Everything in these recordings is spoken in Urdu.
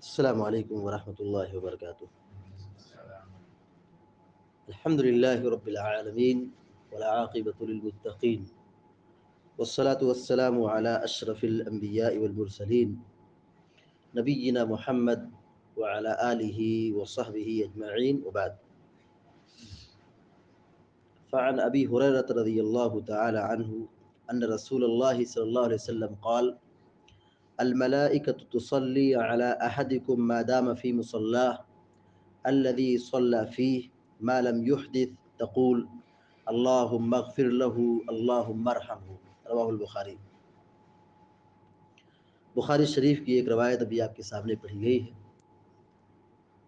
السلام علیکم ورحمۃ اللہ وبرکاتہ۔ الحمد للہ رب العالمین والعاقبۃ للمتقین والصلاة والسلام علی اشرف الانبیاء والمرسلین نبینا محمد وعلی آلہ وصحبہ اجمعین وبعد۔ فعن ابی ہریرۃ رضی اللہ تعالی عنہ ان رسول اللہ صلی اللہ علیہ وسلم قال الملائکۃ تصلی علی احدکم ما دام فی مصلاہ الذي صلى فيه ما لم يحدث تقول اللهم اغفر له اللهم ارحمه رواہ البخاری۔ بخاری شریف کی ایک روایت ابھی آپ کے سامنے پڑھی گئی ہے۔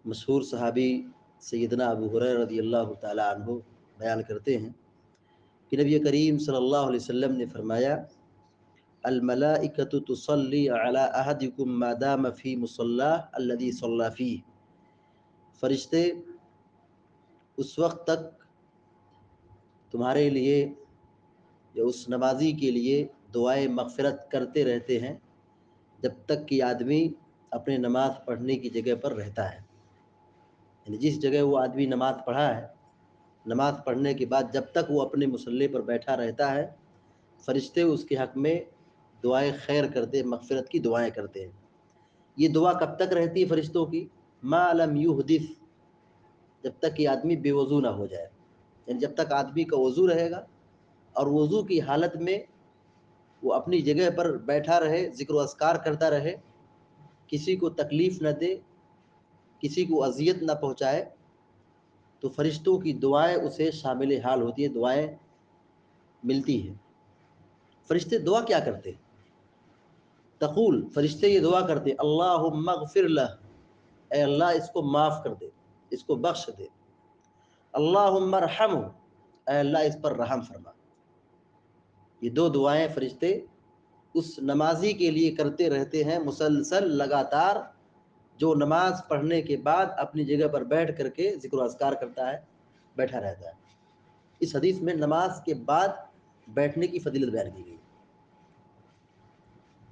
مشہور صحابی سیدنا ابو ہریرہ رضی اللہ تعالی عنہ بیان کرتے ہیں کہ نبی کریم صلی اللہ علیہ وسلم نے فرمایا الملائکۃ تصلی علی احدکم ما دام فی مصلاہ الذی صلی فیہ، فرشتے اس وقت تک تمہارے لیے یا اس نمازی کے لیے دعائے مغفرت کرتے رہتے ہیں جب تک کہ آدمی اپنے نماز پڑھنے کی جگہ پر رہتا ہے، یعنی جس جگہ وہ آدمی نماز پڑھا ہے، نماز پڑھنے کے بعد جب تک وہ اپنے مصلی پر بیٹھا رہتا ہے، فرشتے اس کے حق میں دعائے خیر کرتے، مغفرت کی دعائیں کرتے ہیں۔ یہ دعا کب تک رہتی ہے فرشتوں کی؟ ما لم یحدث، جب تک کہ آدمی بے وضو نہ ہو جائے، یعنی جب تک آدمی کا وضو رہے گا اور وضو کی حالت میں وہ اپنی جگہ پر بیٹھا رہے، ذکر و اذکار کرتا رہے، کسی کو تکلیف نہ دے، کسی کو اذیت نہ پہنچائے، تو فرشتوں کی دعائیں اسے شامل حال ہوتی ہیں، دعائیں ملتی ہیں۔ فرشتے دعا کیا کرتے ہیں؟ تقول، فرشتے یہ دعا کرتے ہیں اللہم اغفر لہ، اے اللہ اس کو معاف کر دے، اس کو بخش دے، اللہم ارحمہ، اے اللہ اس پر رحم فرما۔ یہ دو دعائیں فرشتے اس نمازی کے لیے کرتے رہتے ہیں مسلسل، لگاتار، جو نماز پڑھنے کے بعد اپنی جگہ پر بیٹھ کر کے ذکر و اذکار کرتا ہے، بیٹھا رہتا ہے۔ اس حدیث میں نماز کے بعد بیٹھنے کی فضیلت بیان کی گئی۔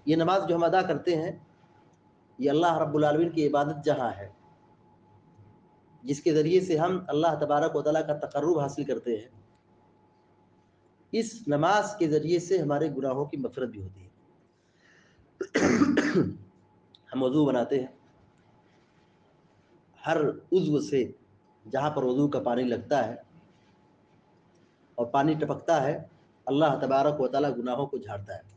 یہ نماز جو ہم ادا کرتے ہیں، یہ اللہ رب العالمین کی عبادت جہاں ہے، جس کے ذریعے سے ہم اللہ تبارک و تعالیٰ کا تقرب حاصل کرتے ہیں، اس نماز کے ذریعے سے ہمارے گناہوں کی مغفرت بھی ہوتی ہے۔ ہم وضو بناتے ہیں، ہر عضو سے جہاں پر وضو کا پانی لگتا ہے اور پانی ٹپکتا ہے، اللہ تبارک و تعالیٰ گناہوں کو جھاڑتا ہے۔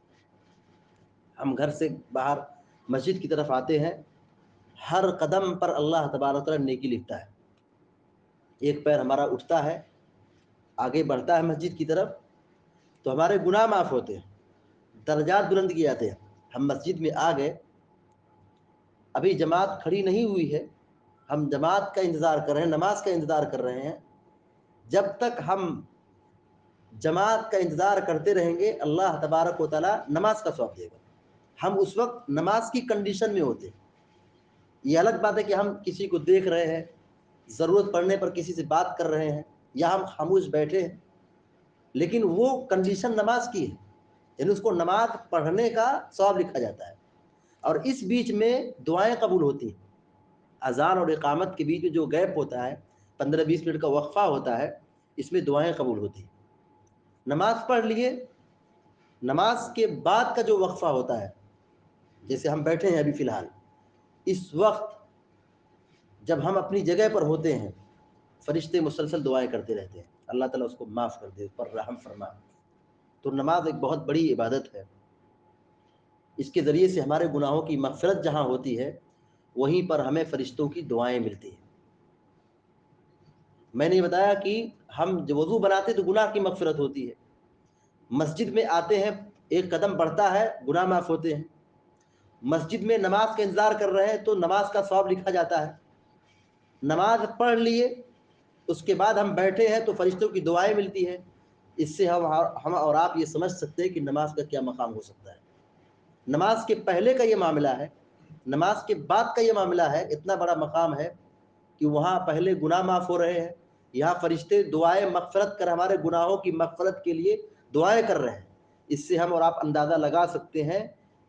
ہم گھر سے باہر مسجد کی طرف آتے ہیں، ہر قدم پر اللہ تبارک و تعالیٰ نیکی لکھتا ہے۔ ایک پیر ہمارا اٹھتا ہے، آگے بڑھتا ہے مسجد کی طرف، تو ہمارے گناہ معاف ہوتے ہیں، درجات بلند کیے جاتے ہیں۔ ہم مسجد میں آ گئے، ابھی جماعت کھڑی نہیں ہوئی ہے، ہم جماعت کا انتظار کر رہے ہیں، نماز کا انتظار کر رہے ہیں، جب تک ہم جماعت کا انتظار کرتے رہیں گے اللہ تبارک و تعالیٰ نماز کا ثواب دے گا۔ ہم اس وقت نماز کی کنڈیشن میں ہوتے ہیں۔ یہ الگ بات ہے کہ ہم کسی کو دیکھ رہے ہیں، ضرورت پڑنے پر کسی سے بات کر رہے ہیں، یا ہم خاموش بیٹھے ہیں، لیکن وہ کنڈیشن نماز کی ہے، یعنی اس کو نماز پڑھنے کا ثواب لکھا جاتا ہے۔ اور اس بیچ میں دعائیں قبول ہوتی ہیں۔ اذان اور اقامت کے بیچ میں جو گیپ ہوتا ہے، 15-20 منٹ کا وقفہ ہوتا ہے، اس میں دعائیں قبول ہوتی ہیں۔ نماز پڑھ لیے، نماز کے بعد کا جو وقفہ ہوتا ہے، جیسے ہم بیٹھے ہیں ابھی فی الحال، اس وقت جب ہم اپنی جگہ پر ہوتے ہیں، فرشتے مسلسل دعائیں کرتے رہتے ہیں اللہ تعالیٰ اس کو معاف کر دے، اس پر رحم فرما۔ تو نماز ایک بہت بڑی عبادت ہے، اس کے ذریعے سے ہمارے گناہوں کی مغفرت جہاں ہوتی ہے، وہیں پر ہمیں فرشتوں کی دعائیں ملتی ہیں۔ میں نے یہ بتایا کہ ہم جب وضو بناتے تو گناہ کی مغفرت ہوتی ہے، مسجد میں آتے ہیں، ایک قدم بڑھتا ہے، گناہ معاف ہوتے ہیں، مسجد میں نماز کا انتظار کر رہے ہیں تو نماز کا ثواب لکھا جاتا ہے، نماز پڑھ لیے اس کے بعد ہم بیٹھے ہیں تو فرشتوں کی دعائیں ملتی ہیں۔ اس سے ہم اور آپ یہ سمجھ سکتے ہیں کہ نماز کا کیا مقام ہو سکتا ہے۔ نماز کے پہلے کا یہ معاملہ ہے، نماز کے بعد کا یہ معاملہ ہے، اتنا بڑا مقام ہے کہ وہاں پہلے گناہ معاف ہو رہے ہیں، یہاں فرشتے دعائیں مغفرت کر ہمارے گناہوں کی مغفرت کے لیے دعائیں کر رہے ہیں۔ اس سے ہم اور آپ اندازہ لگا سکتے ہیں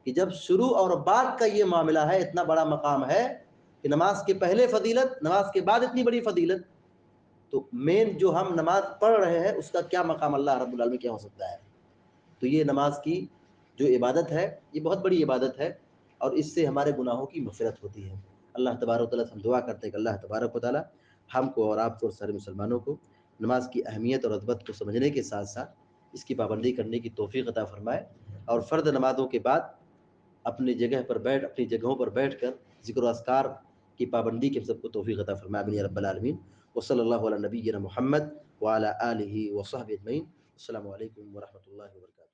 کہ جب شروع اور بعد کا یہ معاملہ ہے، اتنا بڑا مقام ہے، کہ نماز کے پہلے فضیلت، نماز کے بعد اتنی بڑی فضیلت، تو مین جو ہم نماز پڑھ رہے ہیں اس کا کیا مقام اللہ رب العالمین کیا ہو سکتا ہے. تو یہ نماز کی جو عبادت ہے یہ بہت بڑی عبادت ہے، اور اس سے ہمارے گناہوں کی مغفرت ہوتی ہے. اللہ تبارک و تعالیٰ سے ہم دعا کرتے ہیں کہ اللہ تبارک و تعالیٰ ہم کو اور آپ کو اور سارے مسلمانوں کو نماز کی اہمیت اور عظمت کو سمجھنے کے ساتھ ساتھ اس کی پابندی کرنے کی توفیق عطا فرمائے، اور فرد نمازوں کے بعد اپنی جگہ پر بیٹھ اپنی جگہوں پر بیٹھ کر ذکر و اذکار کی پابندی کے سب کو توفیق عطا فرمائے آمین یا رب العالمین. وصلی اللہ علی نبینا محمد وعلی آلہ وصحبہ اجمعین. السلام علیکم ورحمۃ اللہ وبرکاتہ.